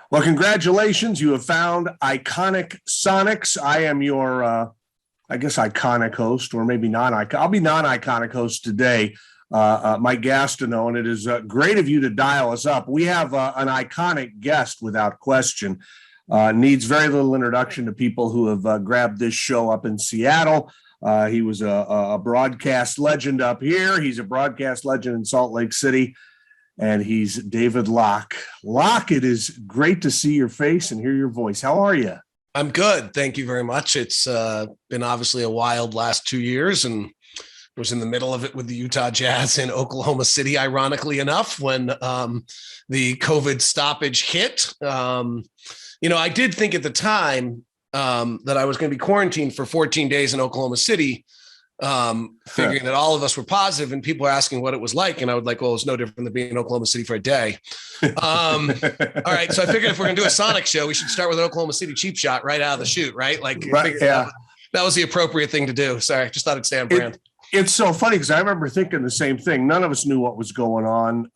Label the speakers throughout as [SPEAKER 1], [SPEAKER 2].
[SPEAKER 1] Well, congratulations. You have found Iconic Sonics. I am your, I guess, iconic host, or maybe non-iconic. I'll be non-iconic host today, Mike Gastineau, and it is great of you to dial us up. We have an iconic guest without question. Needs very little introduction to people who have grabbed this show up in Seattle. He was a broadcast legend up here. He's a broadcast legend in Salt Lake City. And he's David Locke. Locke, it is great to see your face and hear your voice. How are you?
[SPEAKER 2] I'm good. Thank you very much. It's been obviously a wild last 2 years, and was in the middle of it with the Utah Jazz in Oklahoma City, ironically enough, when the COVID stoppage hit. I did think at the time that I was going to be quarantined for 14 days in Oklahoma City, figuring that all of us were positive, and people were asking what it was like. And I would like, well, it's no different than being in Oklahoma City for a day. All right. So I figured if we're going to do a Sonic show, we should start with an Oklahoma City cheap shot right out of the chute, right? Like,
[SPEAKER 1] right, yeah.
[SPEAKER 2] That was the appropriate thing to do. Sorry. Just thought it'd stay on brand.
[SPEAKER 1] It's so funny because I remember thinking the same thing. None of us knew what was going on.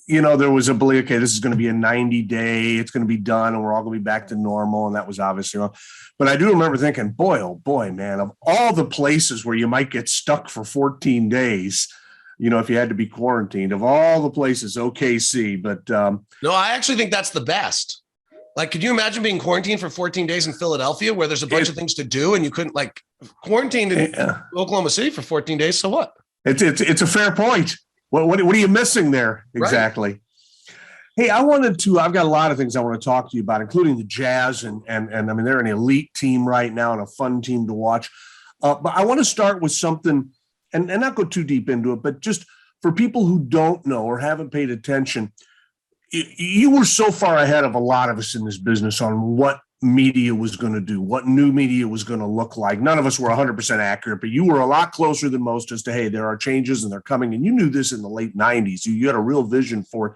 [SPEAKER 1] There was a belief, okay, this is going to be a 90-day, it's going to be done, and we're all going to be back to normal. And that was obviously wrong. But I do remember thinking, boy, oh boy, man, of all the places where you might get stuck for 14 days, if you had to be quarantined, of all the places, OKC. But
[SPEAKER 2] no, I actually think that's the best. Like, could you imagine being quarantined for 14 days in Philadelphia where there's a bunch of things to do and you couldn't, like, quarantined in Oklahoma City for 14 days? So what?
[SPEAKER 1] It's a fair point. What are you missing there? Exactly. Right. Hey, I've got a lot of things I want to talk to you about, including the Jazz. And I mean, they're an elite team right now and a fun team to watch. But I want to start with something and not go too deep into it, but just for people who don't know or haven't paid attention, you were so far ahead of a lot of us in this business on what media was going to do, what new media was going to look like. None of us were 100% accurate, but you were a lot closer than most as to, hey, there are changes and they're coming. And you knew this in the late 90s. You had a real vision for it.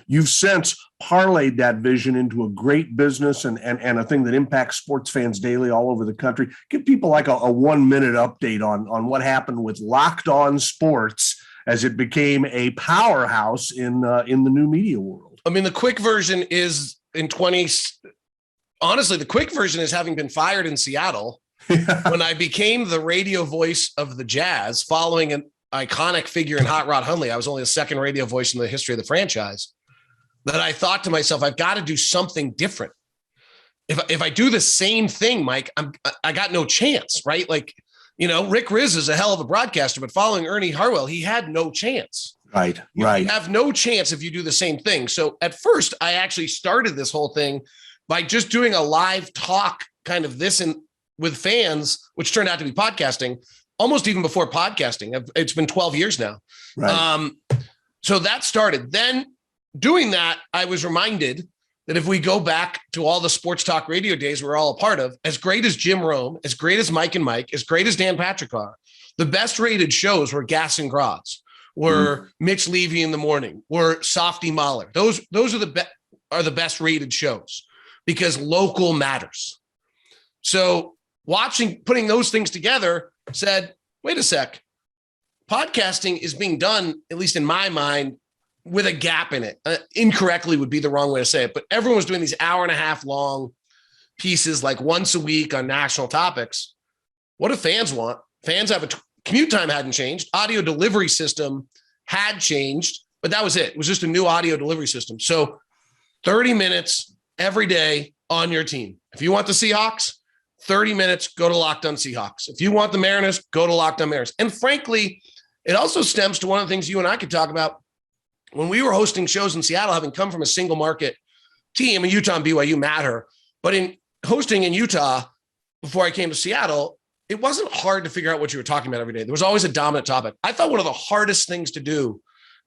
[SPEAKER 1] You've since parlayed that vision into a great business and a thing that impacts sports fans daily all over the country. Give people like a 1 minute update on what happened with Locked On Sports as it became a powerhouse in the new media world.
[SPEAKER 2] I mean, the quick version is honestly, the quick version is having been fired in Seattle when I became the radio voice of the Jazz following an iconic figure in Hot Rod Hundley. I was only the second radio voice in the history of the franchise. That I thought to myself, I've got to do something different. If I do the same thing, Mike, I got no chance, right? Like, Rick Riz is a hell of a broadcaster, but following Ernie Harwell, he had no chance.
[SPEAKER 1] Right.
[SPEAKER 2] You have no chance if you do the same thing. So at first, I actually started this whole thing by just doing a live talk kind of this and with fans, which turned out to be podcasting, almost even before podcasting. It's been 12 years now.
[SPEAKER 1] Right.
[SPEAKER 2] So that started. Then doing that, I was reminded that if we go back to all the sports talk radio days we're all a part of, as great as Jim Rome, as great as Mike and Mike, as great as Dan Patrick are, the best rated shows were Gas and Graz, were Mitch Levy in the Morning, were Softy Mahler. Those are the best rated shows because local matters. So putting those things together said, wait a sec, podcasting is being done, at least in my mind, with a gap in it. Incorrectly would be the wrong way to say it, but everyone was doing these hour and a half long pieces like once a week on national topics. What do fans want? Fans have commute time hadn't changed. Audio delivery system had changed, but that was it. It was just a new audio delivery system. So 30 minutes every day on your team. If you want the Seahawks, 30 minutes, go to Locked On Seahawks. If you want the Mariners, go to Locked On Mariners. And frankly, it also stems to one of the things you and I could talk about. When we were hosting shows in Seattle, having come from a single market team, and Utah and BYU matter, but in hosting in Utah before I came to Seattle, it wasn't hard to figure out what you were talking about every day. There was always a dominant topic. I thought one of the hardest things to do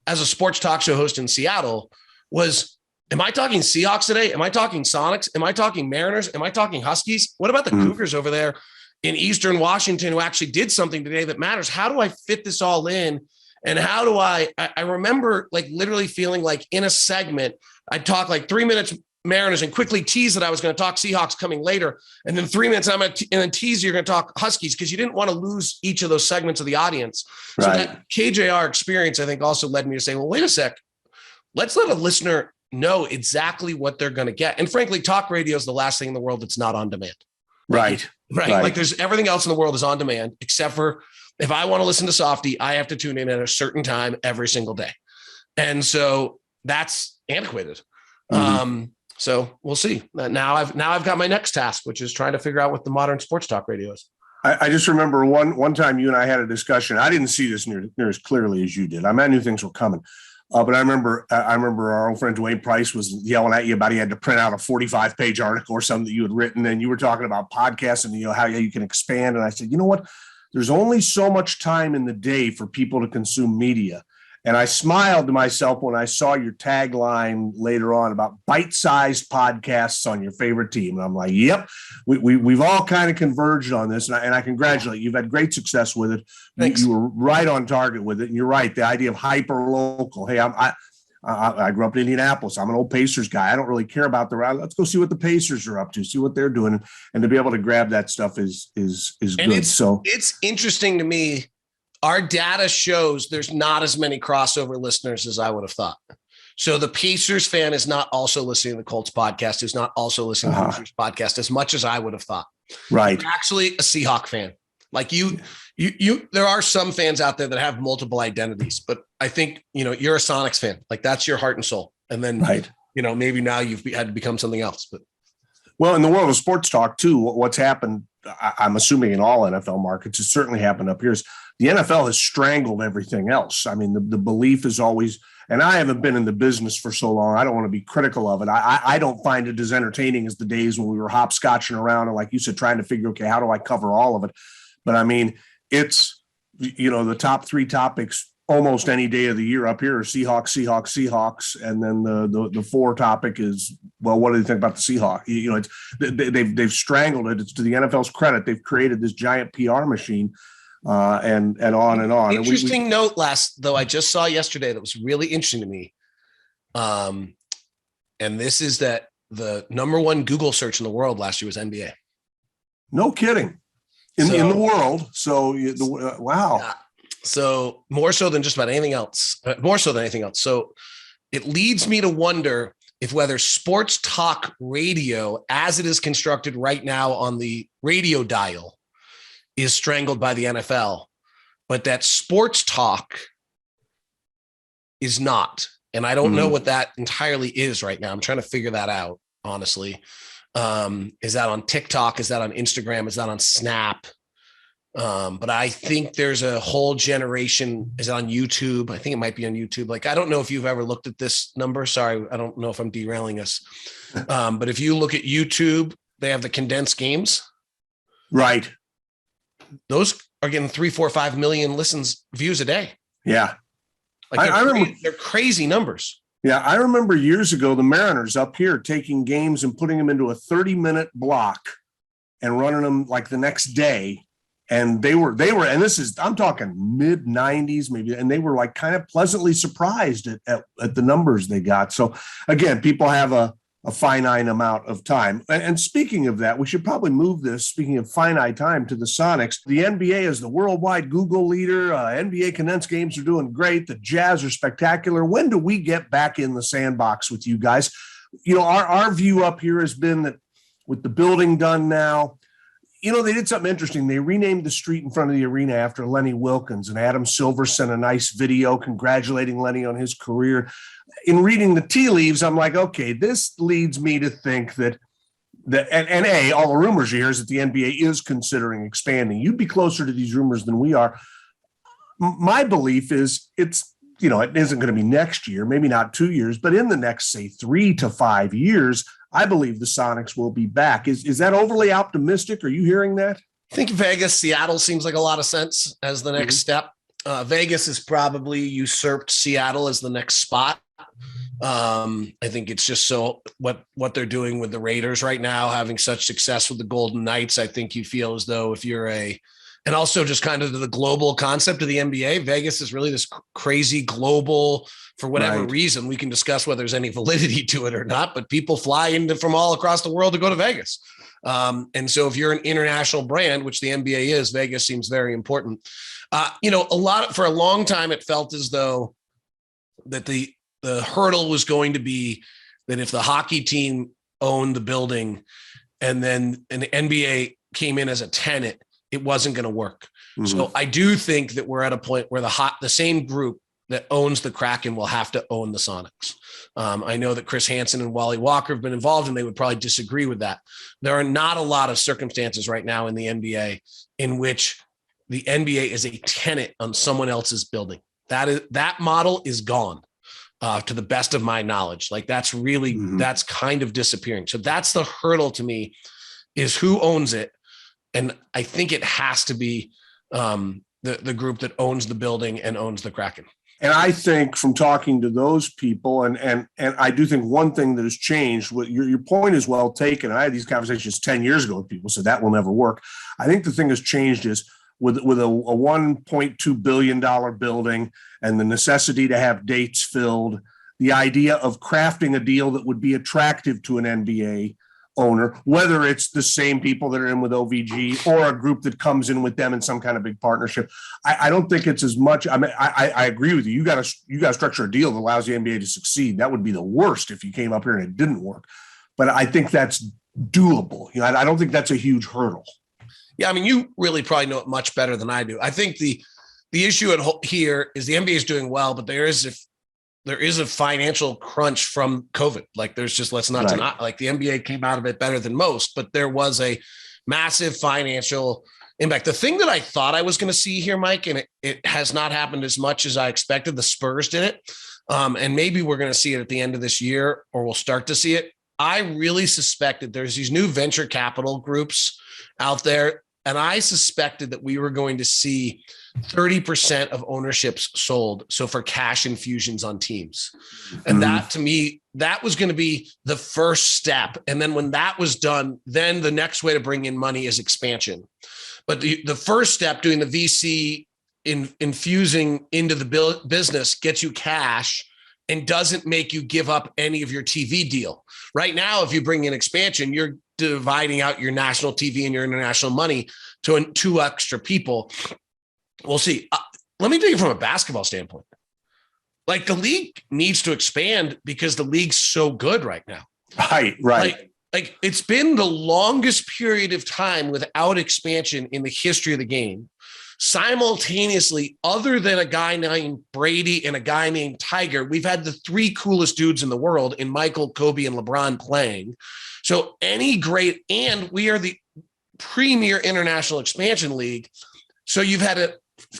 [SPEAKER 2] as a sports talk show host in Seattle was, am I talking Seahawks today? Am I talking Sonics? Am I talking Mariners? Am I talking Huskies? What about the Cougars over there in Eastern Washington who actually did something today that matters? How do I fit this all in? And how do I remember like literally feeling like in a segment, I'd talk like 3 minutes Mariners and quickly tease that I was going to talk Seahawks coming later. And then 3 minutes, and then tease you're going to talk Huskies because you didn't want to lose each of those segments of the audience. Right. So that KJR experience, I think, also led me to say, well, wait a sec. Let's let a listener know exactly what they're going to get. And frankly, talk radio is the last thing in the world that's not on demand.
[SPEAKER 1] Right.
[SPEAKER 2] Like there's everything else in the world is on demand, except for if I want to listen to Softy, I have to tune in at a certain time every single day. And so that's antiquated. So we'll see. Now I've got my next task, which is trying to figure out what the modern sports talk radio is.
[SPEAKER 1] I just remember one time you and I had a discussion. I didn't see this near as clearly as you did. I knew things were coming. But I remember our old friend Dwayne Price was yelling at you about he had to print out a 45-page article or something that you had written, and you were talking about podcasts and how you can expand. And I said, you know what? There's only so much time in the day for people to consume media. And I smiled to myself when I saw your tagline later on about bite-sized podcasts on your favorite team. And I'm like, yep, we've all kind of converged on this. And I congratulate you. You've had great success with it.
[SPEAKER 2] Thanks.
[SPEAKER 1] You were right on target with it. And you're right. The idea of hyper-local. Hey, I grew up in Indianapolis. I'm an old Pacers guy. I don't really care about let's go see what the Pacers are up to, see what they're doing. And to be able to grab that stuff is good.
[SPEAKER 2] It's interesting to me. Our data shows there's not as many crossover listeners as I would have thought. So the Pacers fan is not also listening to the Colts podcast, is not also listening to the Pacers podcast as much as I would have thought.
[SPEAKER 1] Right.
[SPEAKER 2] You're actually a Seahawk fan. Like you, there are some fans out there that have multiple identities, but I think, you're a Sonics fan. Like that's your heart and soul. And then, maybe now you've had to become something else, but.
[SPEAKER 1] Well, in the world of sports talk too, what's happened, I'm assuming in all NFL markets, it's certainly happened up here, is the NFL has strangled everything else. I mean, the belief is always, and I haven't been in the business for so long, I don't want to be critical of it. I don't find it as entertaining as the days when we were hopscotching around and, like you said, trying to figure, okay, how do I cover all of it? But I mean, it's, the top three topics almost any day of the year up here are Seahawks. And then the four topic is, well, what do you think about the Seahawks? They've strangled it. It's to the NFL's credit. They've created this giant PR machine and on and on.
[SPEAKER 2] Interesting note though, I just saw yesterday that was really interesting to me. And this is that the number one Google search in the world last year was NBA. No
[SPEAKER 1] kidding. In the world. So wow.
[SPEAKER 2] Yeah. So more so than just about anything else, So it leads me to wonder if whether sports talk radio, as it is constructed right now on the radio dial, is strangled by the NFL, but that sports talk is not. And I don't know what that entirely is right now. I'm trying to figure that out, honestly. Is that on TikTok? Is that on Instagram? Is that on Snap? But I think there's a whole generation. Is it on YouTube? I think it might be on YouTube. Like, I don't know if you've ever looked at this number. Sorry, I don't know if I'm derailing us. But if you look at YouTube, they have the condensed games.
[SPEAKER 1] Right.
[SPEAKER 2] Those are getting 3, 4, 5 million views a day.
[SPEAKER 1] Yeah.
[SPEAKER 2] Like I remember they're crazy numbers.
[SPEAKER 1] Yeah. I remember years ago, the Mariners up here taking games and putting them into a 30-minute block and running them like the next day. And they were, and I'm talking mid 90s, maybe. And they were like kind of pleasantly surprised at the numbers they got. So again, people have a finite amount of time. And speaking of that, we should probably move this, speaking of finite time, to the Sonics. The NBA is the worldwide Google leader. NBA condensed games are doing great. The Jazz are spectacular. When do we get back in the sandbox with you guys? Our view up here has been that with the building done now, they did something interesting. They renamed the street in front of the arena after Lenny Wilkins, and Adam Silver sent a nice video congratulating Lenny on his career. In reading the tea leaves, I'm like, okay, this leads me to think that all the rumors you hear is that the NBA is considering expanding. You'd be closer to these rumors than we are. My belief is it isn't going to be next year, maybe not 2 years, but in the next, say, 3 to 5 years, I believe the Sonics will be back. Is that overly optimistic? Are you hearing that?
[SPEAKER 2] I think Vegas, Seattle seems like a lot of sense as the next step. Vegas has probably usurped Seattle as the next spot. I think it's just so what they're doing with the Raiders right now, having such success with the Golden Knights. I think you feel as though if you're and also just kind of the global concept of the NBA, Vegas is really this crazy global, for whatever reason. We can discuss whether there's any validity to it or not, but people fly from all across the world to go to Vegas. And so if you're an international brand, which the NBA is, Vegas seems very important. For a long time, it felt as though that the hurdle was going to be that if the hockey team owned the building and then an NBA came in as a tenant, it wasn't going to work. Mm-hmm. So I do think that we're at a point where the same group that owns the Kraken will have to own the Sonics. I know that Chris Hansen and Wally Walker have been involved, and they would probably disagree with that. There are not a lot of circumstances right now in the NBA in which the NBA is a tenant on someone else's building. That model is gone, to the best of my knowledge. Like that's really, that's kind of disappearing. So that's the hurdle to me, is who owns it. And I think it has to be the group that owns the building and owns the Kraken.
[SPEAKER 1] And I think from talking to those people, and I do think one thing that has changed, what your point is well taken. I had these conversations 10 years ago with people, so that will never work. I think the thing has changed is with a $1.2 billion building and the necessity to have dates filled, the idea of crafting a deal that would be attractive to an NBA owner, whether it's the same people that are in with OVG or a group that comes in with them in some kind of big partnership. I don't think it's as much. I mean, I agree with you. You got to structure a deal that allows the NBA to succeed. That would be the worst if you came up here and it didn't work. But I think that's doable. You know, I don't think that's a huge hurdle.
[SPEAKER 2] Yeah, I mean, you really probably know it much better than I do. I think the issue here is the NBA is doing well, but there is a financial crunch from COVID. Like there's just, let's not deny, like the NBA came out of it better than most, but there was a massive financial impact. The thing that I thought I was going to see here, Mike, and it has not happened as much as I expected. The Spurs did it. And maybe we're going to see it at the end of this year, or we'll start to see it. I really suspected there's these new venture capital groups out there. And I suspected that we were going to see 30% of ownerships sold. So for cash infusions on teams. And that, to me, that was going to be the first step. And then when that was done, then the next way to bring in money is expansion. But the first step, doing the VC infusing into the business, gets you cash and doesn't make you give up any of your TV deal. Right now, if you bring in expansion, you're dividing out your national TV and your international money to two extra people. We'll see. Let me tell you from a basketball standpoint, like the league needs to expand because the league's so good right now.
[SPEAKER 1] Right.
[SPEAKER 2] Like it's been the longest period of time without expansion in the history of the game. Simultaneously, other than a guy named Brady and a guy named Tiger, we've had the three coolest dudes in the world in Michael, Kobe, and LeBron playing. So and we are the premier international expansion league. So you've had an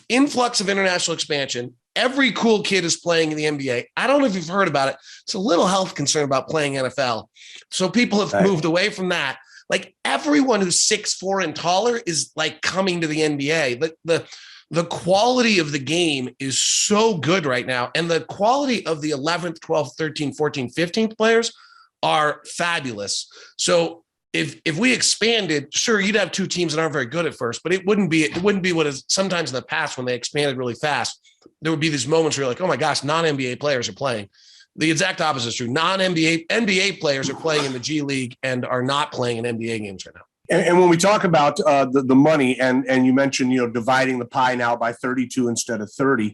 [SPEAKER 2] influx of international expansion. Every cool kid is playing in the NBA. I don't know if you've heard about it. It's a little health concern about playing NFL. So people have moved away from that. Like everyone who's 6'4" and taller is like coming to the NBA. The quality of the game is so good right now. And the quality of the 11th, 12th, 13th, 14th, 15th players are fabulous. So if we expanded, sure, you'd have two teams that aren't very good at first, but it wouldn't be what is sometimes in the past when they expanded really fast. There would be these moments where you're like, oh my gosh, non-NBA players are playing. The exact opposite is true. NBA players are playing in the G League and are not playing in NBA games right now.
[SPEAKER 1] And when we talk about the money, and you mentioned, dividing the pie now by 32 instead of 30,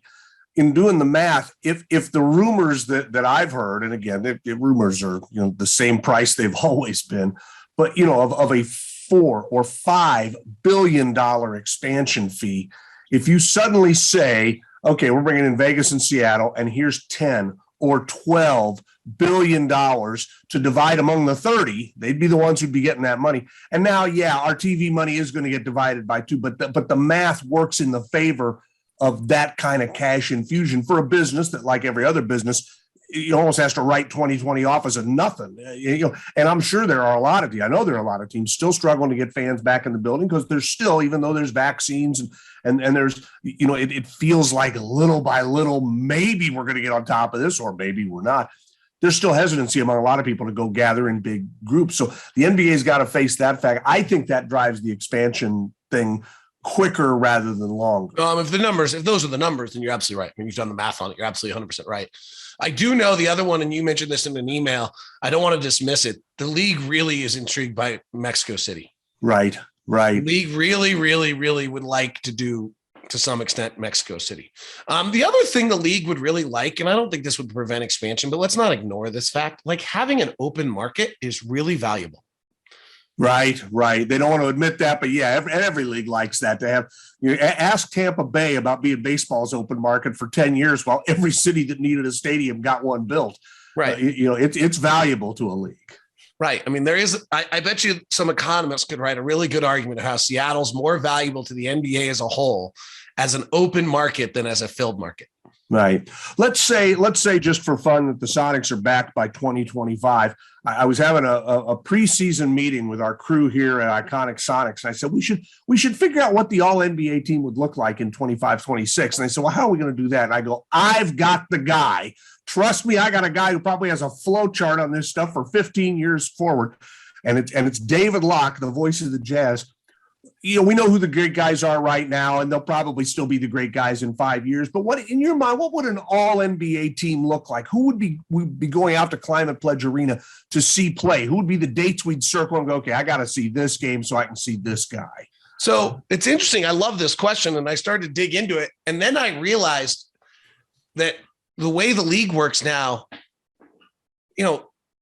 [SPEAKER 1] in doing the math, if the rumors that I've heard, and again, the rumors are the same price they've always been, but of a $4 or $5 billion expansion fee, if you suddenly say, okay, we're bringing in Vegas and Seattle, and here's 10 or $12 billion to divide among the 30, they'd be the ones who'd be getting that money. And now, our TV money is going to get divided by two, but the math works in the favor of that kind of cash infusion for a business that, like every other business, almost has to write 2020 off as a nothing. And I'm sure there are I know there are a lot of teams still struggling to get fans back in the building because there's still, even though there's vaccines and there's, it feels like little by little, maybe we're going to get on top of this, or maybe we're not. There's still hesitancy among a lot of people to go gather in big groups. So the NBA's got to face that fact. I think that drives the expansion thing quicker rather than longer.
[SPEAKER 2] If those are the numbers, then you're absolutely right. When you've done the math on it, you're absolutely 100% right. I do know the other one, and you mentioned this in an email. I don't want to dismiss it. The league really is intrigued by Mexico City.
[SPEAKER 1] Right.
[SPEAKER 2] The league really, really, really would like to do to some extent, Mexico City. The other thing the league would really like, and I don't think this would prevent expansion, but let's not ignore this fact, like having an open market is really valuable.
[SPEAKER 1] Right. They don't want to admit that, but yeah, every league likes that to have. Ask Tampa Bay about being baseball's open market for 10 years while every city that needed a stadium got one built.
[SPEAKER 2] Right.
[SPEAKER 1] It's valuable to a league.
[SPEAKER 2] Right. I mean, there is, I bet you some economists could write a really good argument of how Seattle's more valuable to the NBA as a whole as an open market than as a filled market.
[SPEAKER 1] Right. Let's say just for fun that the Sonics are back by 2025. I was having a preseason meeting with our crew here at Iconic Sonics. And I said, we should figure out what the all NBA team would look like in 25-26. And they said, well, how are we going to do that? And I go, I've got the guy. Trust me, I got a guy who probably has a flow chart on this stuff for 15 years forward. And it's David Locke, the voice of the Jazz. We know who the great guys are right now, and they'll probably still be the great guys in 5 years. But what, in your mind, what would an all NBA team look like? Who would be going out to Climate Pledge Arena to see play? Who would be the dates we'd circle and go, okay, I got to see this game so I can see this guy?
[SPEAKER 2] So it's interesting. I love this question, and I started to dig into it. And then I realized that the way the league works now,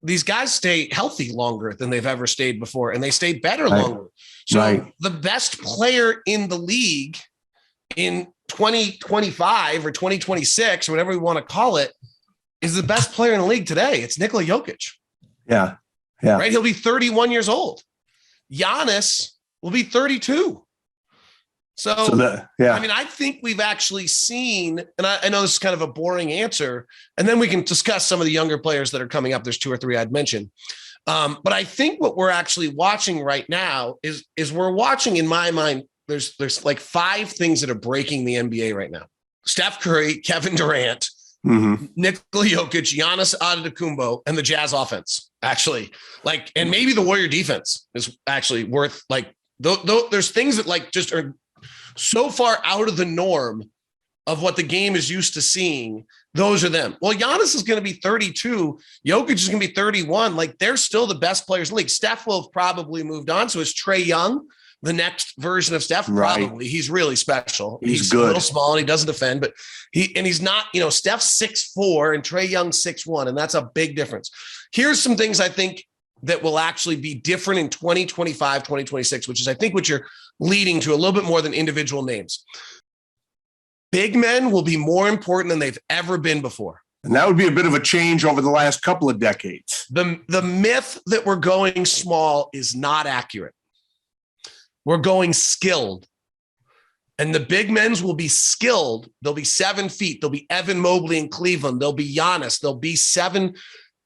[SPEAKER 2] these guys stay healthy longer than they've ever stayed before, and they stay better longer. So the best player in the league in 2025 or 2026, or whatever we want to call it, is the best player in the league today. It's Nikola Jokic.
[SPEAKER 1] Yeah.
[SPEAKER 2] Right. He'll be 31 years old. Giannis will be 32. I mean, I think we've actually seen, and I know this is kind of a boring answer, and then we can discuss some of the younger players that are coming up. There's 2 or 3 I'd mention. But I think what we're actually watching right now is we're watching, in my mind, there's like 5 things that are breaking the NBA right now. Steph Curry, Kevin Durant, Nikola Jokic, Giannis Antetokounmpo, and the Jazz offense, actually. And maybe the Warrior defense is actually worth, there's things that just are so far out of the norm of what the game is used to seeing. Those are them. Well, Giannis is going to be 32. Jokic is going to be 31. They're still the best players in the league. Steph will have probably moved on. So is Trae Young the next version of Steph? Probably. Right. He's really special. He's good. A little small and he doesn't defend, but he's not, Steph's 6'4" and Trae Young 6'1", and that's a big difference. Here's some things I think that will actually be different in 2025, 2026, which is, I think, what you're leading to a little bit more than individual names. Big men will be more important than they've ever been before.
[SPEAKER 1] And that would be a bit of a change over the last couple of decades.
[SPEAKER 2] The myth that we're going small is not accurate. We're going skilled. And the big men's will be skilled. They'll be 7 feet. There'll be Evan Mobley in Cleveland. There'll be Giannis. There'll be 7.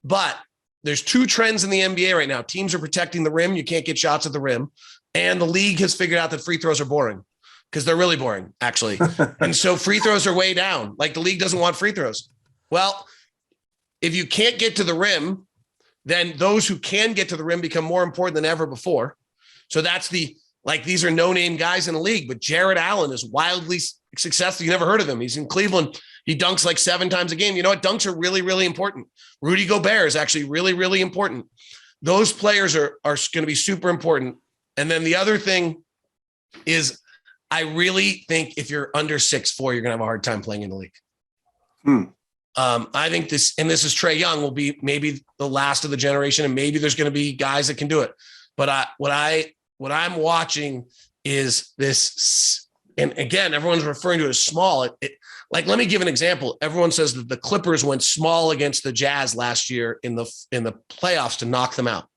[SPEAKER 2] But there's 2 trends in the NBA right now. Teams are protecting the rim. You can't get shots at the rim. And the league has figured out that free throws are boring, because they're really boring, actually. And so free throws are way down. The league doesn't want free throws. Well, if you can't get to the rim, then those who can get to the rim become more important than ever before. So that's these are no-name guys in the league, but Jared Allen is wildly successful. You never heard of him. He's in Cleveland. He dunks 7 times a game. You know what? Dunks are really, really important. Rudy Gobert is actually really, really important. Those players are going to be super important. And then the other thing is, I really think if you're under 6'4", you're going to have a hard time playing in the league. I think this is Trae Young, will be maybe the last of the generation, and maybe there's going to be guys that can do it. But what I'm watching is this, and again, everyone's referring to it as small. Let me give an example. Everyone says that the Clippers went small against the Jazz last year in the playoffs to knock them out.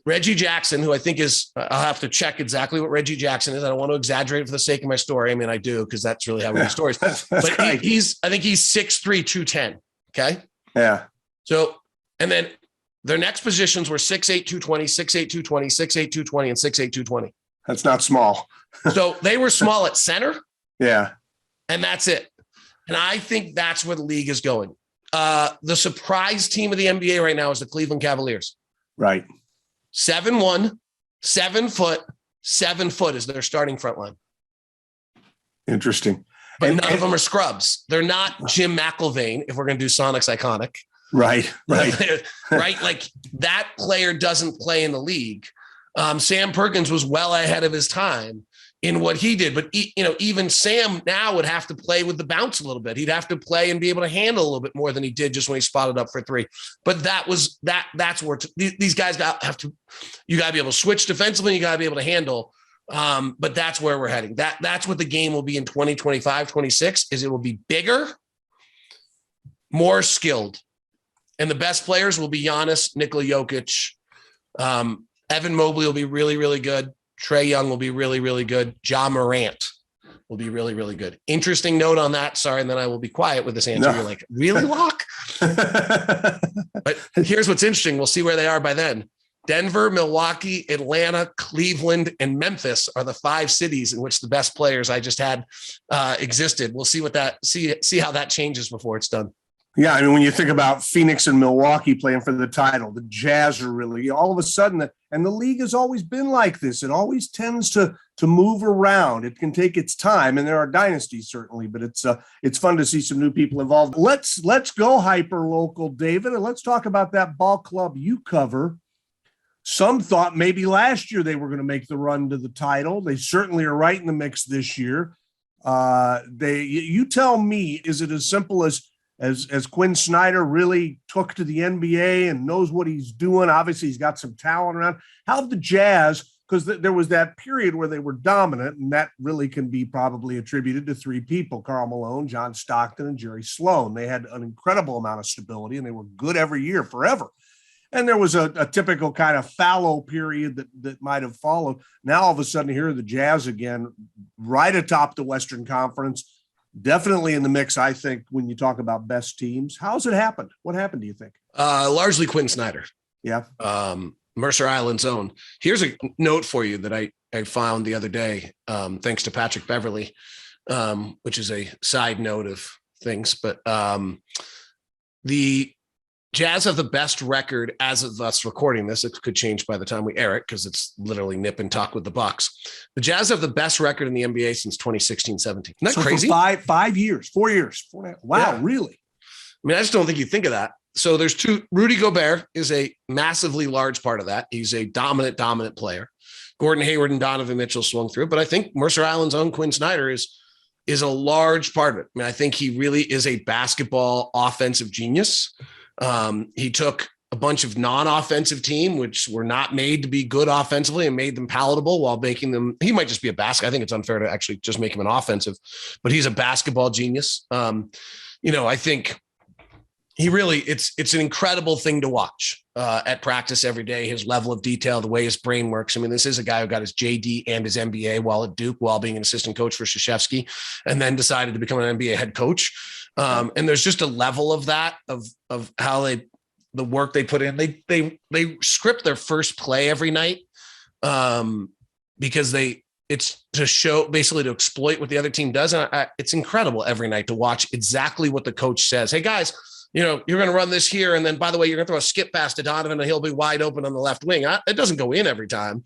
[SPEAKER 2] Reggie Jackson, who I think is, I'll have to check exactly what Reggie Jackson is. I don't want to exaggerate it for the sake of my story. I mean, I do, because that's really how we do stories. But I think he's 6'3", 210. Okay.
[SPEAKER 1] Yeah.
[SPEAKER 2] So, and then their next positions were 6'8", 220, 6'8", 220, 6'8", 220, and 6'8", 220.
[SPEAKER 1] That's not small.
[SPEAKER 2] So they were small at center.
[SPEAKER 1] Yeah. And
[SPEAKER 2] that's it. And I think that's where the league is going. The surprise team of the NBA right now is the Cleveland Cavaliers.
[SPEAKER 1] Right.
[SPEAKER 2] 7'1", 7 foot, 7 foot is their starting front line.
[SPEAKER 1] Interesting.
[SPEAKER 2] But none of them are scrubs. They're not Jim McIlvaine, if we're going to do Sonics Iconic.
[SPEAKER 1] Right.
[SPEAKER 2] Right. That player doesn't play in the league. Sam Perkins was well ahead of his time. in what he did. But even Sam now would have to play with the bounce a little bit. He'd have to play and be able to handle a little bit more than he did just when he spotted up for three. But that's where these guys you got to be able to switch defensively. You got to be able to handle. But that's where we're heading. That's what the game will be in 2025, 26 is it will be bigger, more skilled. And the best players will be Giannis, Nikola Jokic. Evan Mobley will be really, really good. Trae Young will be really, really good. Ja Morant will be really, really good. Interesting note on that. Sorry, and then I will be quiet with this answer. No. You're like, really, Locke? But here's what's interesting. We'll see where they are by then. Denver, Milwaukee, Atlanta, Cleveland, and Memphis are the 5 cities in which the best players I just had existed. We'll see see how that changes before it's done.
[SPEAKER 1] Yeah, I mean, when you think about Phoenix and Milwaukee playing for the title, the Jazz are really all of a sudden, and the league has always been like this. It always tends to move around. It can take its time, and there are dynasties certainly, but it's fun to see some new people involved. Let's go hyper local, David, and let's talk about that ball club you cover. Some thought maybe last year they were going to make the run to the title. They certainly are right in the mix this year. You tell me, is it as simple as Quinn Snyder really took to the NBA and knows what he's doing? Obviously, he's got some talent around. How have the Jazz, because there was that period where they were dominant, and that really can be probably attributed to 3 people, Karl Malone, John Stockton, and Jerry Sloan. They had an incredible amount of stability, and they were good every year forever. And there was a typical kind of fallow period that might have followed. Now, all of a sudden, here are the Jazz again, right atop the Western Conference. Definitely in the mix, I think, when you talk about best teams. How's it happened? What happened, do you think?
[SPEAKER 2] Largely Quinn Snyder.
[SPEAKER 1] Yeah.
[SPEAKER 2] Mercer Island's own. Here's a note for you that I found the other day, thanks to Patrick Beverly, which is a side note of things. But the Jazz have the best record as of us recording this. It could change by the time we air it because it's literally nip and tuck with the Bucks. The Jazz have the best record in the NBA since 2016-17. Isn't that crazy?
[SPEAKER 1] For 5 years, 4 years. Wow, yeah. Really?
[SPEAKER 2] I mean, I just don't think you think of that. So there's 2. Rudy Gobert is a massively large part of that. He's a dominant player. Gordon Hayward and Donovan Mitchell swung through, but I think Mercer Island's own Quinn Snyder is a large part of it. I mean, I think he really is a basketball offensive genius. He took a bunch of non-offensive team, which were not made to be good offensively, and made them palatable while making them, he might just be a basket. I think it's unfair to actually just make him an offensive, but he's a basketball genius. I think he really, it's an incredible thing to watch at practice every day, his level of detail, the way his brain works. I mean, this is a guy who got his JD and his MBA while at Duke, while being an assistant coach for Krzyzewski, and then decided to become an NBA head coach. And there's just a level of that, of how the work they put in. They script their first play every night because it's to show, basically to exploit what the other team does. And it's incredible every night to watch exactly what the coach says. Hey guys, you're going to run this here. And then, by the way, you're going to throw a skip pass to Donovan and he'll be wide open on the left wing. It doesn't go in every time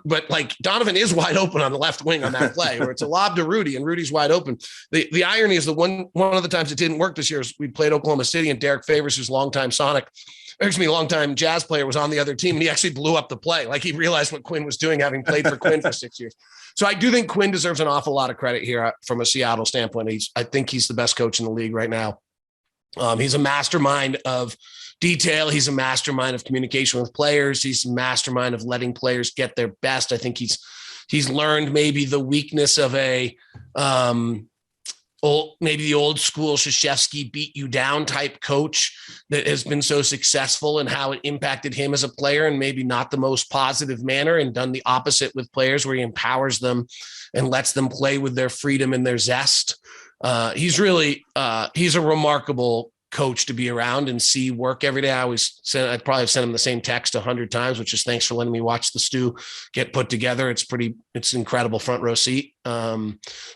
[SPEAKER 2] but Donovan is wide open on the left wing on that play, or it's a lob to Rudy and Rudy's wide open. The irony is one of the times it didn't work this year is we played Oklahoma City, and Derek Favors, who's longtime Jazz player, was on the other team, and he actually blew up the play. Like, he realized what Quinn was doing, having played for Quinn for 6 years. So I do think Quinn deserves an awful lot of credit here from a Seattle standpoint. I think he's the best coach in the league right now. He's a mastermind of detail. He's a mastermind of communication with players. He's a mastermind of letting players get their best. I think he's learned maybe the weakness of maybe the old school Krzyzewski beat you down type coach that has been so successful, and how it impacted him as a player in maybe not the most positive manner, and done the opposite with players where he empowers them and lets them play with their freedom and their zest. He's a remarkable coach to be around and see work every day. I'd probably have sent him the same text 100 times, which is, thanks for letting me watch the stew get put together. It's incredible front row seat. So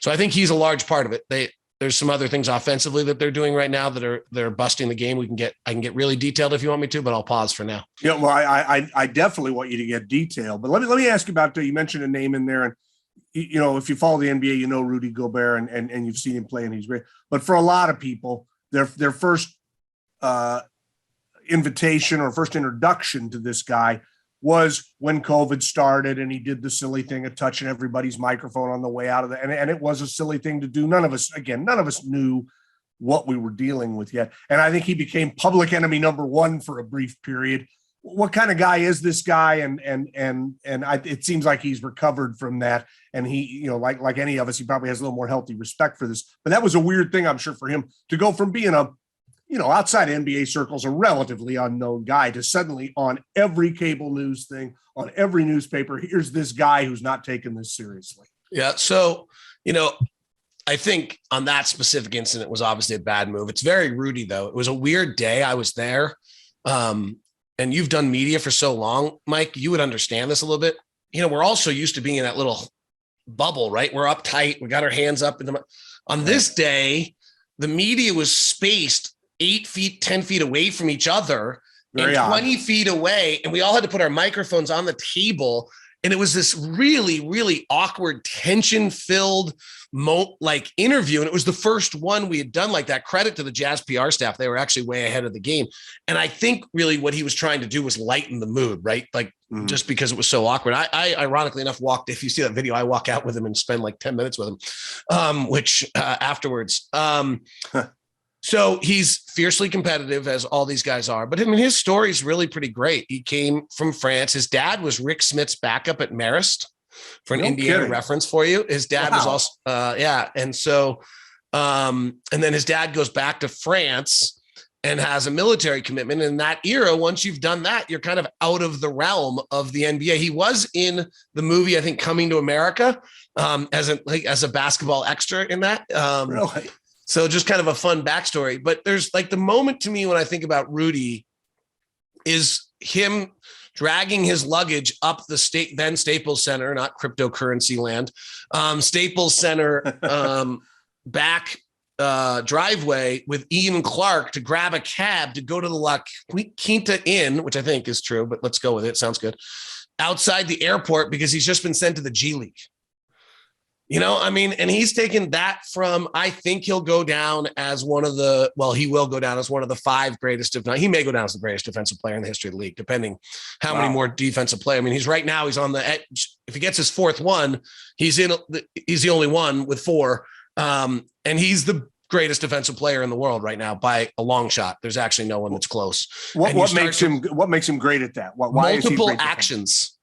[SPEAKER 2] I think he's a large part of it. There's some other things offensively that they're doing right now that are busting the game. I can get really detailed if you want me to, but I'll pause for now.
[SPEAKER 1] Yeah, well, I definitely want you to get detailed, but let me ask you about, you mentioned a name in there, and if you follow the NBA, Rudy Gobert, and you've seen him play, and he's great. But for a lot of people, their first invitation or first introduction to this guy was when COVID started and he did the silly thing of touching everybody's microphone on the way out of the, and it was a silly thing to do. None of us knew what we were dealing with yet. And I think he became public enemy number one for a brief period. What kind of guy is this guy? It seems like he's recovered from that. And he, like any of us, he probably has a little more healthy respect for this, but that was a weird thing, I'm sure, for him to go from being outside NBA circles, a relatively unknown guy, to suddenly on every cable news thing, on every newspaper, here's this guy who's not taking this seriously.
[SPEAKER 2] Yeah. So, I think on that specific incident was obviously a bad move. It's very Rudy, though. It was a weird day. I was there. And you've done media for so long, Mike, you would understand this a little bit. We're also used to being in that little bubble, right? We're uptight. We got our hands up. On this day, the media was spaced 8 feet, 10 feet away from each other, and 20 feet away. And we all had to put our microphones on the table. And it was this really, really awkward, tension-filled interview. And it was the first one we had done like that. Credit to the Jazz PR staff. They were actually way ahead of the game. And I think really what he was trying to do was lighten the mood, right? Just because it was so awkward. I ironically enough if you see that video, I walk out with him and spend like 10 minutes with him, afterwards. So he's fiercely competitive, as all these guys are. But I mean, his story is really pretty great. He came from France. His dad was Rick Smith's backup at Marist, for an Indiana reference for you. His dad was also, And so, and then his dad goes back to France and has a military commitment. In that era, once you've done that, you're kind of out of the realm of the NBA. He was in the movie, I think, Coming to America, as a basketball extra in that.
[SPEAKER 1] Really?
[SPEAKER 2] So just kind of a fun backstory. But there's the moment to me when I think about Rudy is him dragging his luggage up the then Staples Center, not cryptocurrency land, Staples Center back driveway with Ian Clark to grab a cab to go to the La Quinta Inn, which I think is true, but let's go with it. Sounds good. Outside the airport because he's just been sent to the G League. And he's taken that from, I think he'll go down as he will go down as one of the 5 greatest, if not, he may go down as the greatest defensive player in the history of the league, depending how many more defensive play. I mean, he's on the edge. If he gets his 4th one, he's the only one with 4. And he's the greatest defensive player in the world right now by a long shot. There's actually no one that's close.
[SPEAKER 1] What makes him great at that? Why
[SPEAKER 2] multiple actions.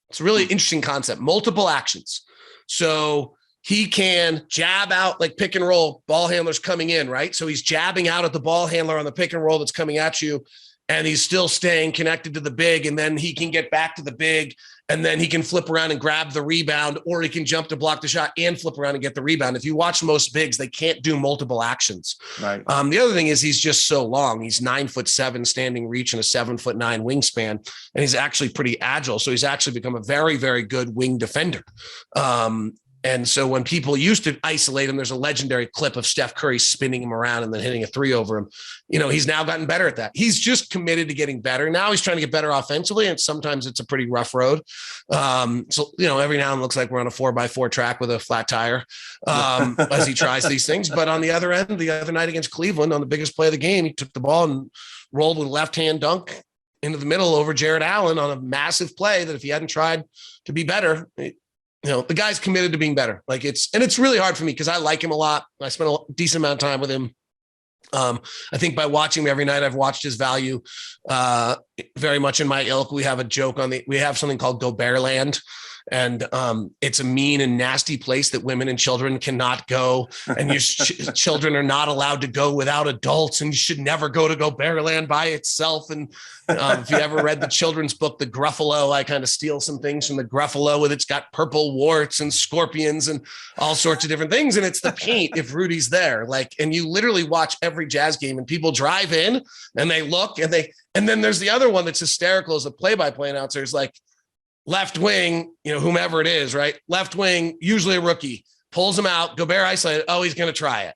[SPEAKER 2] It's a really interesting concept. Multiple actions. So he can jab out like pick and roll, ball handlers coming in, right? So he's jabbing out at the ball handler on the pick and roll that's coming at you, and he's still staying connected to the big, and then he can get back to the big, and then he can flip around and grab the rebound, or he can jump to block the shot and flip around and get the rebound. If you watch most bigs, they can't do multiple actions.
[SPEAKER 1] Right.
[SPEAKER 2] The other thing is he's just so long. He's 9'7" standing reach and a 7'9" wingspan, and he's actually pretty agile. So he's actually become a very, very good wing defender. And so when people used to isolate him, there's a legendary clip of Steph Curry spinning him around and then hitting a 3 over him. He's now gotten better at that. He's just committed to getting better. Now he's trying to get better offensively, and sometimes it's a pretty rough road. So every now and then it looks like we're on a 4x4 track with a flat tire as he tries these things. But on the other end, the other night against Cleveland, on the biggest play of the game, he took the ball and rolled with a left-hand dunk into the middle over Jared Allen on a massive play that if he hadn't tried to be better, the guy's committed to being better. It's really hard for me because I like him a lot. I spent a decent amount of time with him. I think by watching him every night, I've watched his value very much in my ilk. We have a joke we have something called Gobert Land. And it's a mean and nasty place that women and children cannot go. And your children are not allowed to go without adults. And you should never go to Gobert Land by itself. And if you ever read the children's book, The Gruffalo, I kind of steal some things from The Gruffalo, with it's got purple warts and scorpions and all sorts of different things. And it's the paint if Rudy's there. And you literally watch every Jazz game and people drive in and they look and then there's the other one that's hysterical as a play-by-play announcer is left wing, whomever it is, right? Left wing, usually a rookie, pulls him out. Gobert isolated. Oh, he's going to try it.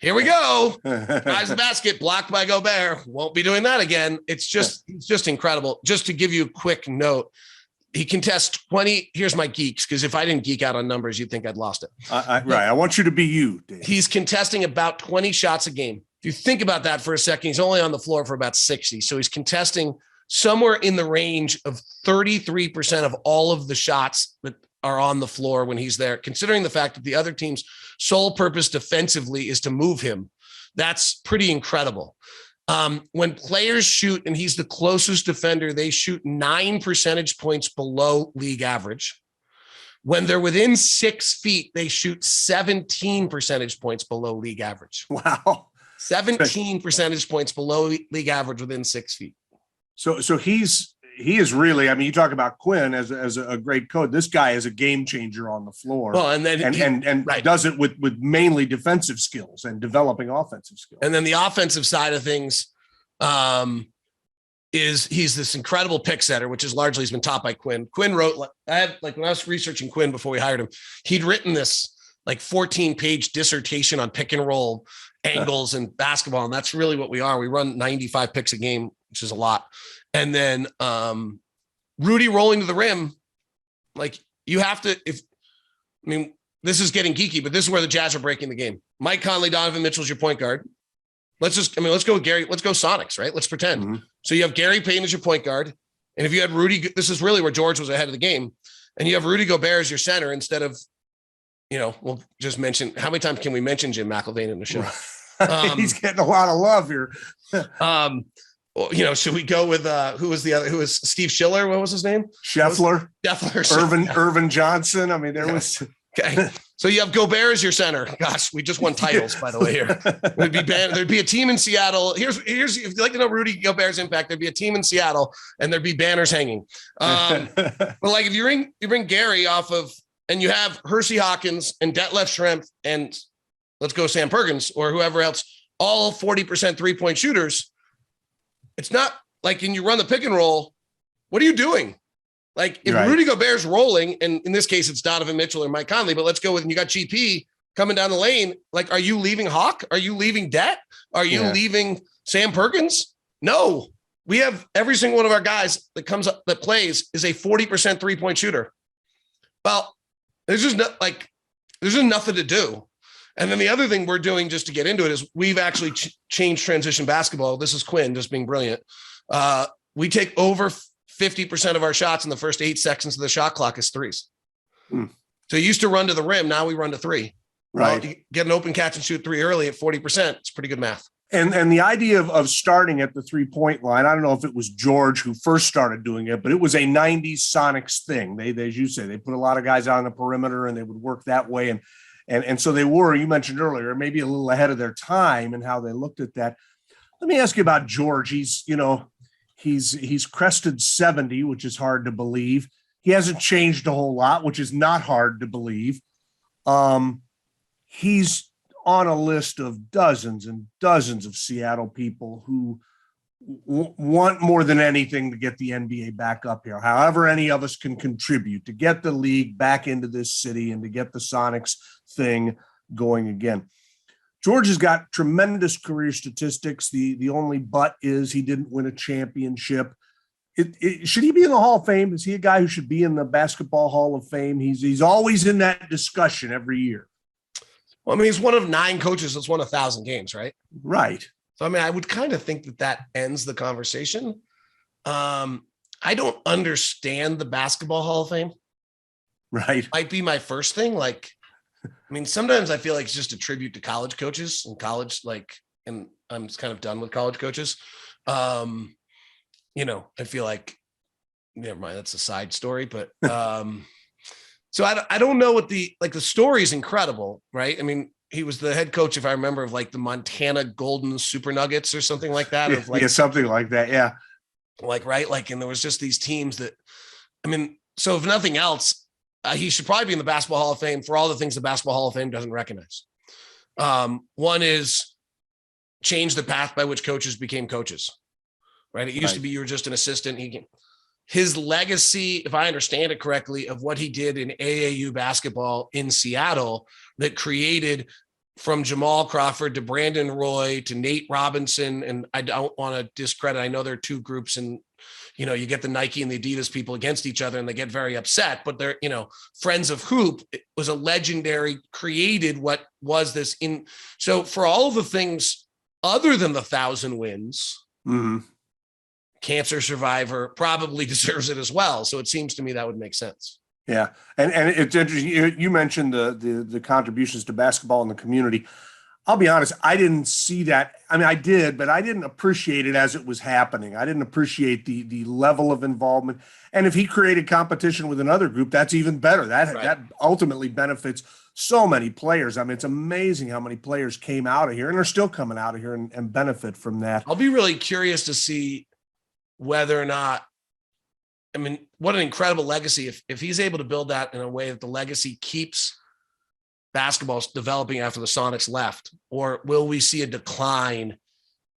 [SPEAKER 2] Here we go. Drives the basket, blocked by Gobert. Won't be doing that again. It's just incredible. Just to give you a quick note, he contests 20. Here's my geeks, because if I didn't geek out on numbers, you'd think I'd lost it.
[SPEAKER 1] Right. I want you to be you, Dave.
[SPEAKER 2] He's contesting about 20 shots a game. If you think about that for a second, he's only on the floor for about 60. So he's contesting somewhere in the range of 33% of all of the shots that are on the floor when he's there, considering the fact that the other team's sole purpose defensively is to move him. That's pretty incredible. When players shoot, and he's the closest defender, they shoot 9 percentage points below league average. When they're within 6 feet, they shoot 17 percentage points below league average.
[SPEAKER 1] Wow.
[SPEAKER 2] 17 percentage points below league average within 6 feet.
[SPEAKER 1] So he is really, I mean, you talk about Quinn as a great coach. This guy is a game changer on the floor.
[SPEAKER 2] Well, and then
[SPEAKER 1] right. Does it with mainly defensive skills and developing offensive skills.
[SPEAKER 2] And then the offensive side of things is he's this incredible pick setter, which is largely has been taught by Quinn. Quinn wrote, when I was researching Quinn before we hired him, he'd written this 14-page dissertation on pick and roll angles and basketball. And that's really what we are. We run 95 picks a game, which is a lot. And then Rudy rolling to the rim, you have to, this is getting geeky, but this is where the Jazz are breaking the game. Mike Conley, Donovan Mitchell's your point guard. Let's go with Gary. Let's go Sonics, right? Let's pretend. Mm-hmm. So you have Gary Payton as your point guard. And if you had Rudy, this is really where George was ahead of the game. And you have Rudy Gobert as your center instead of, we'll just mention, how many times can we mention Jim McElvain in the show?
[SPEAKER 1] He's getting a lot of love here.
[SPEAKER 2] Should we go with who was Steve Schiller? What was his name?
[SPEAKER 1] Scheffler. Irvin Johnson. I mean, there was.
[SPEAKER 2] Okay. So you have Gobert as your center. Gosh, we just won titles, by the way, here. There'd be a team in Seattle. Here's if you'd like to know Rudy Gobert's impact, there'd be a team in Seattle and there'd be banners hanging. But if you bring Gary off of, and you have Hersey Hawkins and Detlef Schrempf and let's go Sam Perkins or whoever else, all 40% 3-point shooters. It's not like, and you run the pick and roll. What are you doing? If right. Rudy Gobert's rolling, and in this case, it's Donovan Mitchell or Mike Conley, but let's go with, and you got GP coming down the lane. Are you leaving Hawk? Are you leaving Det? Are you leaving Sam Perkins? No, we have every single one of our guys that comes up, that plays is a 40% 3-point shooter. Well, there's just nothing to do. And then the other thing we're doing just to get into it is we've actually changed transition basketball. This is Quinn just being brilliant. We take over 50% of our shots in the first 8 seconds of the shot clock as threes. So you used to run to the rim. Now we run to three.
[SPEAKER 1] Right.
[SPEAKER 2] You get an open catch and shoot three early at 40%. It's pretty good math.
[SPEAKER 1] And the idea of starting at the 3-point line, I don't know if it was George who first started doing it, but it was a 90s Sonics thing. They, as you say, they put a lot of guys out on the perimeter and they would work that way. And so they were, you mentioned earlier, maybe a little ahead of their time and how they looked at that. Let me ask you about George. He's crested 70, which is hard to believe. He hasn't changed a whole lot, which is not hard to believe. He's on a list of dozens and dozens of Seattle people who want more than anything to get the NBA back up here. However, any of us can contribute to get the league back into this city and to get the Sonics thing going again. George has got tremendous career statistics. The only but is he didn't win a championship. Should he be in the Hall of Fame? Is he a guy who should be in the Basketball Hall of Fame? He's always in that discussion every year.
[SPEAKER 2] Well, he's one of 9 coaches that's won 1,000 games, right?
[SPEAKER 1] Right.
[SPEAKER 2] So, I would kind of think that ends the conversation. I don't understand the Basketball Hall of Fame.
[SPEAKER 1] Right.
[SPEAKER 2] Might be my first thing. Sometimes I feel like it's just a tribute to college coaches and college, and I'm just kind of done with college coaches. I feel like, never mind, that's a side story, but, so I don't know what the story is incredible, right? He was the head coach, if I remember, of the Montana Golden Super Nuggets or something like that.
[SPEAKER 1] Something like that. Yeah.
[SPEAKER 2] Right. And there was just these teams that, so if nothing else, he should probably be in the Basketball Hall of Fame for all the things the Basketball Hall of Fame doesn't recognize. One is change the path by which coaches became coaches, right? It used to be you were just an assistant. His legacy, if I understand it correctly, of what he did in AAU basketball in Seattle that created from Jamal Crawford to Brandon Roy to Nate Robinson. And I don't want to discredit, I know there are 2 groups and, you get the Nike and the Adidas people against each other and they get very upset, but they're, Friends of Hoop, it was a legendary, created what was this in. So for all of the things other than the 1,000 wins, cancer survivor, probably deserves it as well. So it seems to me that would make sense.
[SPEAKER 1] Yeah. And it's interesting. You mentioned the contributions to basketball in the community. I'll be honest, I didn't see that. I mean, I did, but I didn't appreciate it as it was happening. I didn't appreciate the level of involvement. And if he created competition with another group, that's even better. That ultimately benefits so many players. I mean, it's amazing how many players came out of here and are still coming out of here and benefit from that.
[SPEAKER 2] I'll be really curious to see whether or not, I mean, what an incredible legacy. If he's able to build that in a way that the legacy keeps basketball developing after the Sonics left, or will we see a decline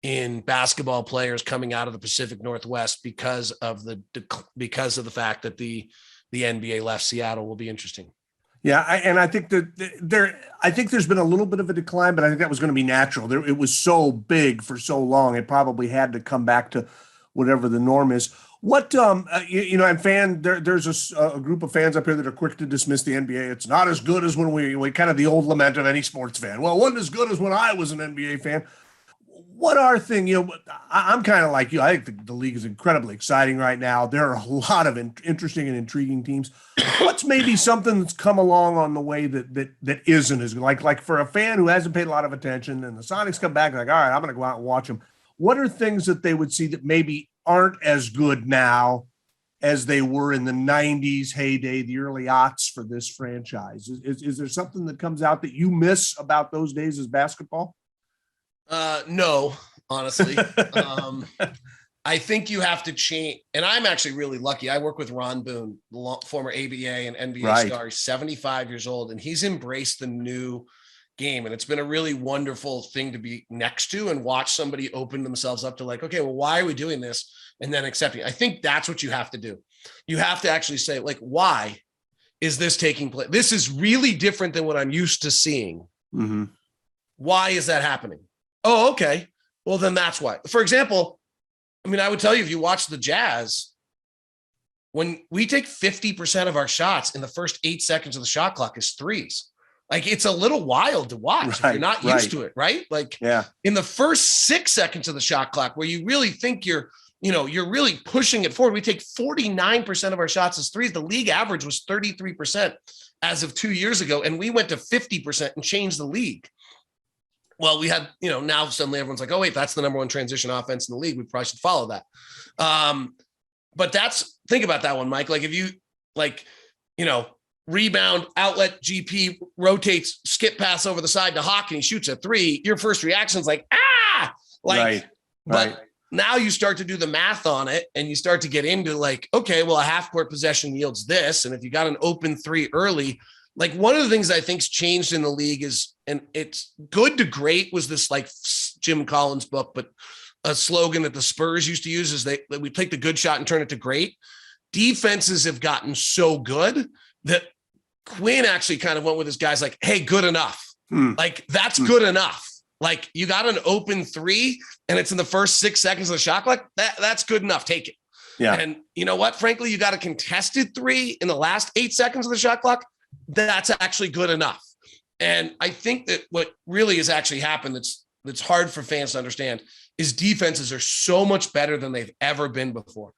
[SPEAKER 2] in basketball players coming out of the Pacific Northwest because of the fact that the NBA left Seattle? Will be interesting.
[SPEAKER 1] Yeah, I think that I think there's been a little bit of a decline, but I think that was going to be natural. It was so big for so long, it probably had to come back to whatever the norm is. What I'm there's a group of fans up here that are quick to dismiss the NBA. It's not as good as when we kind of the old lament of any sports fan. Well, it wasn't as good as when I was an NBA fan. What are things, I'm kind of like you. I think the league is incredibly exciting right now. There are a lot of interesting and intriguing teams. What's maybe something that's come along on the way that isn't as good? Like for a fan who hasn't paid a lot of attention and the Sonics come back, like, all right, I'm going to go out and watch them. What are things that they would see that maybe aren't as good now as they were in the 90s heyday, the early aughts for this franchise? Is there something that comes out that you miss about those days as basketball?
[SPEAKER 2] No, honestly. I think you have to change. And I'm actually really lucky. I work with Ron Boone, the former ABA and NBA star. He's 75 years old, and he's embraced the new game. And it's been a really wonderful thing to be next to and watch somebody open themselves up to like, okay, well, why are we doing this? And then accepting. I think that's what you have to do. You have to actually say, like, why is this taking place? This is really different than what I'm used to seeing.
[SPEAKER 1] Mm-hmm.
[SPEAKER 2] Why is that happening? Oh, okay. Well, then that's why. For example, I mean, I would tell you, if you watch the Jazz, when we take 50% of our shots in the first 8 seconds of the shot clock is threes. Like, it's a little wild to watch if you're not used to it, right? Like, in the first 6 seconds of the shot clock, where you really think you're really pushing it forward, we take 49% of our shots as threes. The league average was 33% as of 2 years ago, and we went to 50% and changed the league. Well, we had, now suddenly everyone's like, oh, wait, that's the number one transition offense in the league. We probably should follow that. But think about that one, Mike. Like, if you rebound, outlet, GP, rotates, skip pass over the side to Hawk, and he shoots a three, your first reaction is like, But now you start to do the math on it, and you start to get into like, okay, well, a half court possession yields this. And if you got an open three early, like, one of the things I think's changed in the league is, and it's good to great, was this like Jim Collins book, but a slogan that the Spurs used to use is that we take the good shot and turn it to great. Defenses have gotten so good that Quinn actually kind of went with his guys like, hey, good enough. Like, that's good enough. Like, you got an open three and it's in the first 6 seconds of the shot clock. That's good enough. Take it. Yeah. And you know what? Frankly, you got a contested three in the last 8 seconds of the shot clock. That's actually good enough. And I think that what really has actually happened that's hard for fans to understand is defenses are so much better than they've ever been before.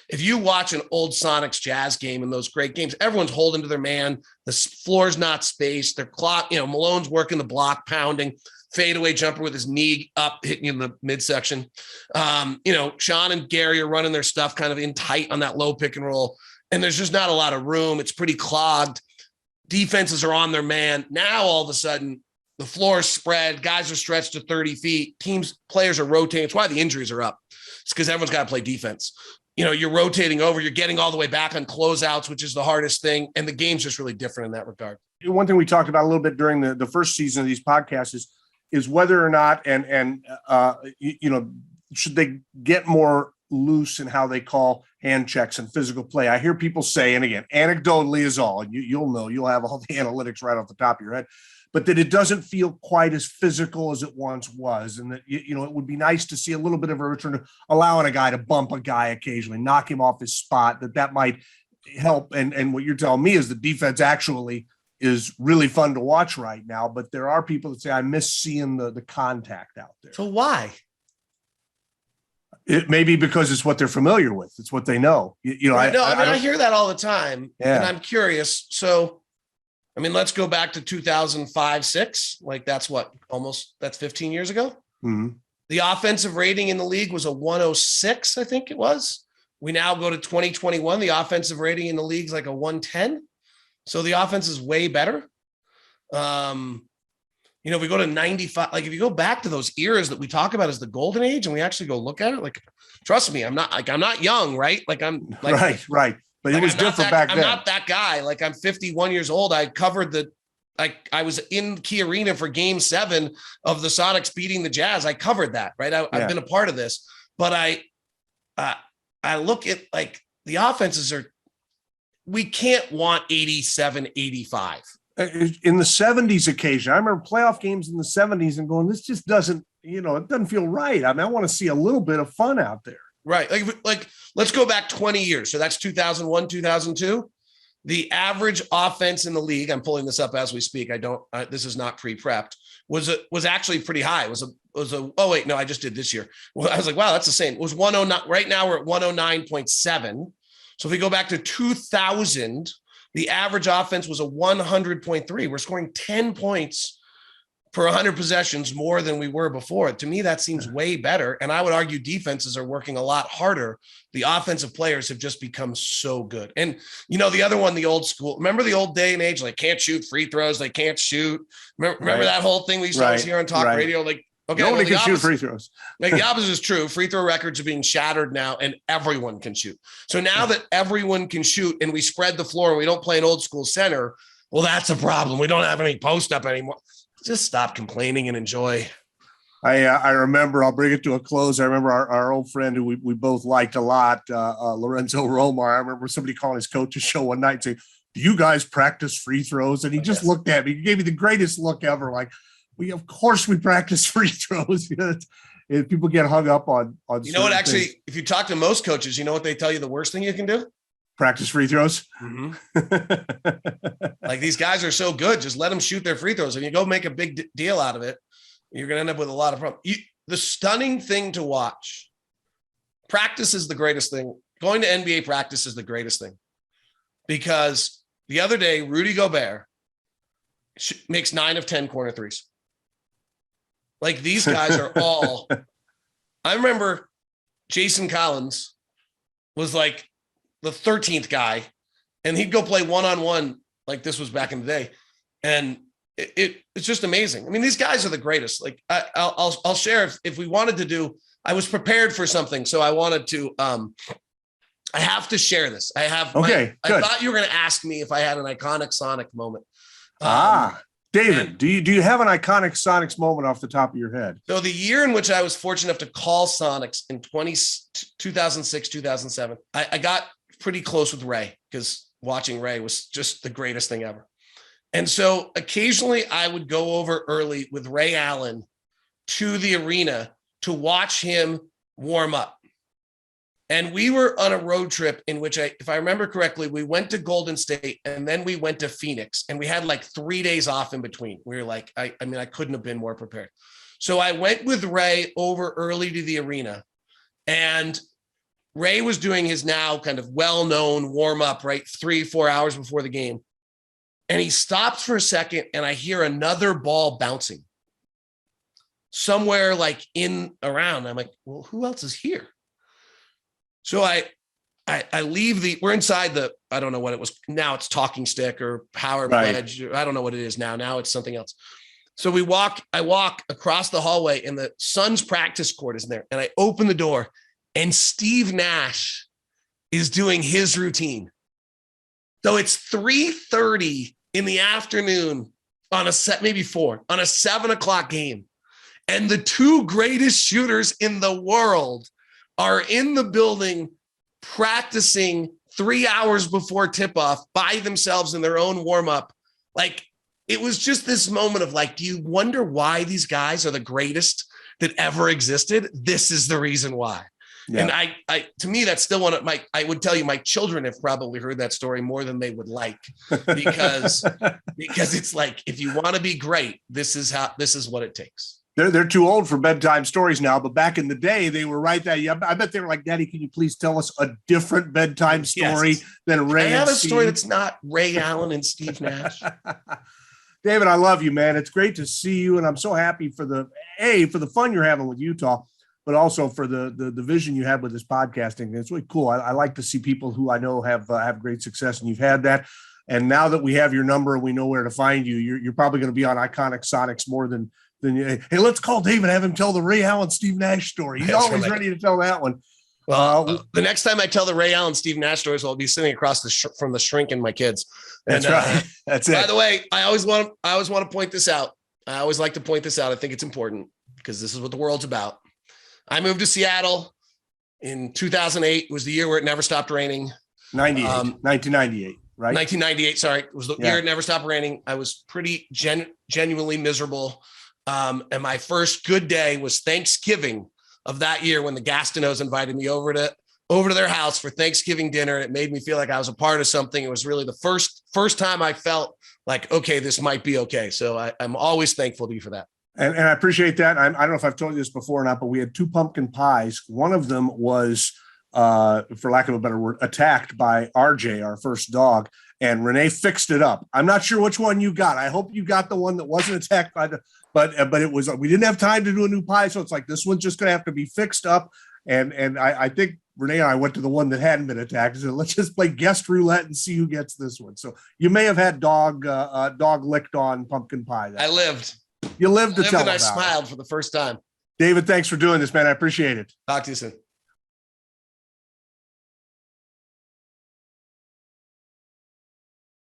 [SPEAKER 2] If you watch an old Sonics Jazz game and those great games, everyone's holding to their man. The floor's not spaced. They're clock, Malone's working the block, pounding, fadeaway jumper with his knee up, hitting you in the midsection. Sean and Gary are running their stuff kind of in tight on that low pick and roll. And there's just not a lot of room. It's pretty clogged. Defenses are on their man. Now, all of a sudden, the floor is spread. Guys are stretched to 30 feet. Players are rotating. It's why the injuries are up. It's because everyone's got to play defense. You're rotating over. You're getting all the way back on closeouts, which is the hardest thing. And the game's just really different in that regard.
[SPEAKER 1] One thing we talked about a little bit during the first season of these podcasts is whether or not, should they get more loose in how they call hand checks and physical play. I hear people say, and again, anecdotally is all, and you'll have all the analytics right off the top of your head, but that it doesn't feel quite as physical as it once was. And that, it would be nice to see a little bit of a return to allowing a guy to bump a guy occasionally, knock him off his spot, that might help. And what you're telling me is the defense actually is really fun to watch right now, but there are people that say, I miss seeing the contact out there.
[SPEAKER 2] So why?
[SPEAKER 1] It may be because it's what they're familiar with. It's what they know.
[SPEAKER 2] Right. I hear that all the time, and I'm curious. So, I mean, let's go back to 2005, 6. Like that's 15 years ago.
[SPEAKER 1] Mm-hmm.
[SPEAKER 2] The offensive rating in the league was a 106, I think it was. We now go to 2021. The offensive rating in the league is like a 110. So the offense is way better. If we go to 95, like if you go back to those eras that we talk about as the golden age and we actually go look at it, like, trust me, I'm not young, right? Like I'm like,
[SPEAKER 1] right. But it was different back then.
[SPEAKER 2] I'm not that guy. Like I'm 51 years old. I covered I was in Key Arena for Game 7 of the Sonics beating the Jazz. I covered that, right? I've been a part of this, but I look at like the offenses we can't want 87, 85.
[SPEAKER 1] In the 70s occasion, I remember playoff games in the 70s and going, this just doesn't, it doesn't feel right. I mean, I want to see a little bit of fun out there.
[SPEAKER 2] Right. Like let's go back 20 years. So that's 2001, 2002. The average offense in the league, I'm pulling this up as we speak. This is not pre-prepped, was actually pretty high. I just did this year. Well, I was like, wow, that's the same. It was 109. Right now we're at 109.7. So if we go back to 2000, the average offense was a 100.3. We're scoring 10 points per 100 possessions more than we were before. To me, that seems way better. And I would argue defenses are working a lot harder. The offensive players have just become so good. And, the other one, the old school, remember the old day and age, like can't shoot free throws. They can't shoot. Remember that whole thing we used to always hear on talk radio? Like, okay,
[SPEAKER 1] nobody can shoot free throws.
[SPEAKER 2] Like the opposite is true. Free throw records are being shattered now and everyone can shoot. So now that everyone can shoot and we spread the floor and we don't play an old school center, well, that's a problem. We don't have any post up anymore. Just stop complaining and enjoy.
[SPEAKER 1] I remember, I'll bring it to a close. I remember our old friend who we both liked a lot, Lorenzo Romar. I remember somebody calling his coach's show one night and saying, do you guys practice free throws? And he just looked at me. He gave me the greatest look ever. Like, of course we practice free throws. If people get hung up on
[SPEAKER 2] what, actually, things. If you talk to most coaches, you know what they tell you the worst thing you can do?
[SPEAKER 1] Practice free throws.
[SPEAKER 2] Mm-hmm. Like these guys are so good. Just let them shoot their free throws. If you go make a big deal out of it, you're going to end up with a lot of problems. The stunning thing to watch, practice is the greatest thing. Going to NBA practice is the greatest thing because the other day, Rudy Gobert makes 9 of 10 corner threes. Like these guys are all, I remember Jason Collins was like the 13th guy and he'd go play one-on-one. Like this was back in the day. And it's just amazing. I mean, these guys are the greatest. Like I'll share if we wanted to do, I was prepared for something. So I wanted to, I have to share this. I thought you were going to ask me if I had an iconic Sonic moment.
[SPEAKER 1] David, do you have an iconic Sonics moment off the top of your head?
[SPEAKER 2] So the year in which I was fortunate enough to call Sonics in 2006, 2007, I got pretty close with Ray because watching Ray was just the greatest thing ever. And so occasionally I would go over early with Ray Allen to the arena to watch him warm up. And we were on a road trip in which if I remember correctly, we went to Golden State and then we went to Phoenix and we had like 3 days off in between. We were like, I couldn't have been more prepared. So I went with Ray over early to the arena and Ray was doing his now kind of well-known warm up, right? 3-4 hours before the game. And he stops for a second and I hear another ball bouncing somewhere like in around. I'm like, well, who else is here? So I leave we're inside I don't know what it was. Now it's Talking Stick or Power Pledge. I don't know what it is now. Now it's something else. So I walk across the hallway and the Suns practice court is there. And I open the door and Steve Nash is doing his routine. So it's 3:30 in the afternoon on maybe 4 on a 7:00 game. And the two greatest shooters in the world are in the building practicing 3 hours before tip-off by themselves in their own warm-up. Like, it was just this moment of like, do you wonder why these guys are the greatest that ever existed? This is the reason why. Yeah. And I to me, that's still one of I would tell you my children have probably heard that story more than they would like because it's like, if you want to be great, this is what it takes.
[SPEAKER 1] They're too old for bedtime stories now, but back in the day, they were right there. Yeah, I bet they were like, Daddy, can you please tell us a different bedtime story than Ray?
[SPEAKER 2] I have a story that's not Ray Allen and Steve Nash.
[SPEAKER 1] David, I love you, man. It's great to see you, and I'm so happy for the fun you're having with Utah, but also for the vision you have with this podcasting. It's really cool. I like to see people who I know have great success, and you've had that. And now that we have your number and we know where to find you, you're probably going to be on Iconic Sonics more than hey, let's call David, have him tell the Ray Allen Steve Nash story. He's always ready to tell that one.
[SPEAKER 2] Well, the next time I tell the Ray Allen Steve Nash stories, I'll be sitting across from the shrink and my kids.
[SPEAKER 1] That's right. That's it.
[SPEAKER 2] By the way, I always want to point this out. I always like to point this out. I think it's important because this is what the world's about. I moved to Seattle in 2008. It was the year where it never stopped raining.
[SPEAKER 1] 1998, right?
[SPEAKER 2] 1998. Sorry. It was the year it never stopped raining. I was pretty genuinely miserable. And my first good day was Thanksgiving of that year when the Gastineaus invited me over to their house for Thanksgiving dinner. And it made me feel like I was a part of something. It was really the first time I felt like, okay, this might be okay. So I'm always thankful to you for that.
[SPEAKER 1] And I appreciate that. I don't know if I've told you this before or not, but we had 2 pumpkin pies. One of them was, for lack of a better word, attacked by RJ, our first dog, and Renee fixed it up. I'm not sure which one you got. I hope you got the one that wasn't attacked by but it was, we didn't have time to do a new pie. So it's like, this one's just going to have to be fixed up. And I think Renee and I went to the one that hadn't been attacked. So let's just play guest roulette and see who gets this one. So you may have had dog licked on pumpkin pie.
[SPEAKER 2] I lived.
[SPEAKER 1] You lived to tell
[SPEAKER 2] and
[SPEAKER 1] about
[SPEAKER 2] I smiled for the first time.
[SPEAKER 1] David, thanks for doing this, man. I appreciate it.
[SPEAKER 2] Talk to you soon.